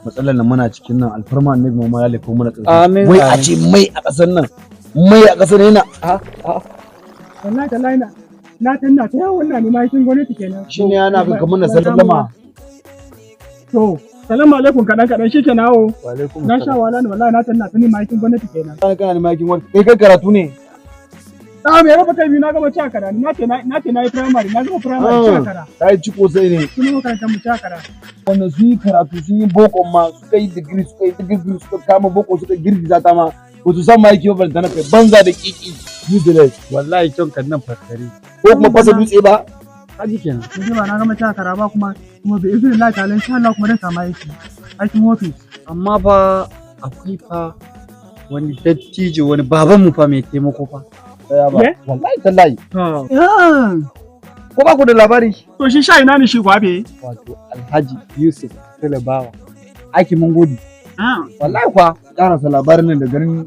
matsalar nan muna cikin nan alfarma annabi Muhammad ya lafa mana tsarki. Amin. Wai a ce mai a ƙasar nan, mai a ƙasar yana. Wallahi tallahi na tanna ta yawan wannan ne mahaifin gwamnati kenan. Shi ne yana ga kamar na sallama. To, salamu alaikum kaɗan shi ke nawo. Wa alaikum Na sha wala ne wallahi na tanna ta ne mahaifin gwamnati kenan. Kana ne makin wani. Kai karatu ne. Me raba kai biyu na gama cakara na ce na yi primary na gama primary cakara. Ta yi ciko sai ne. Sun yi makarantar mu cakara. Wanda sun yi karatu sun yi boko ma suka yi digiri suka kama boko suka girgiza ta ma. Wasu san ma yake babanta na kai banza da kiki. Useless. Wallahi kyon kan nan faskare. Ko kuma fasa dutse ba. Haji kenan. Ni ba na gama cakara ba kuma bi izinin Allah ta'ala insha Allah kuma zan samu aiki. Aikin office. Amma fa akwai fa wani dattijo wani baban mu fa mai taimako fa. Daya ba. Wallahi tallahi. Ko ba ku da labari? To shi sha ina ne shi gwabe? Wato Alhaji Yusuf Talabawa. Aiki mun gode. Wallahi kwa Karasa labarin nan da garin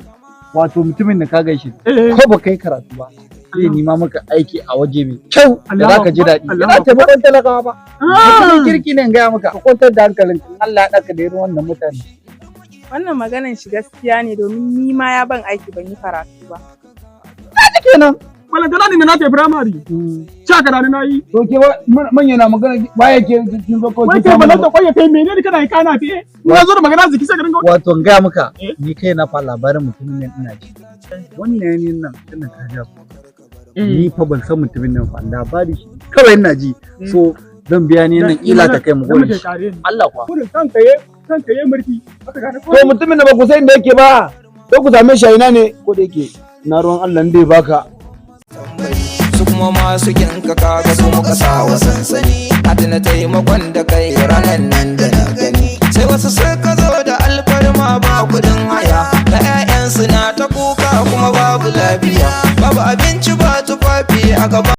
wato mutumin da ka gaishe. Ko ba kai karatu ba. Zai nima maka aiki a waje mai kyau da za ka ji daɗi. Yana taimakon talakawa ba. Mutumin kirki ne in gaya maka. Ka kwantar da hankalin Allah ya ɗaka da irin wannan mutane. Wannan maganan shi gaskiya ne domin ni ma ya ban aiki ban yi karatu ba. Kenan. Wala gana ne na ta primary. Cakara ne na yi. To ke manya na magana baya ke kin zo ko Wai kai balanta kwaye kai menene kana yi kana fiye? Na zo da magana ziki sai ka dinga. Wato in gaya maka ni kai na fa labarin mutumin nan ina ji. Wannan ne nan tana ka ja. Ni fa ban san mutumin nan fa labari shi kawai ina ji. So zan biya ni nan ila ta kai mu gode. Allah kwa. Kurin kanka ye murfi. To mutumin da ba ku san da yake ba. Ko ku same shi a ina ne ko da yake na ruwan Allah dai baka. Su kuma masu kyanka kaga su muka sa wa sansani. Adana taimakon da kai ranar nan da na gani. Sai wasu suka zo da alfarma ba kudin haya. Da 'ya'yansu na ta kuka kuma babu lafiya. Babu abinci ba tufafi a gaba.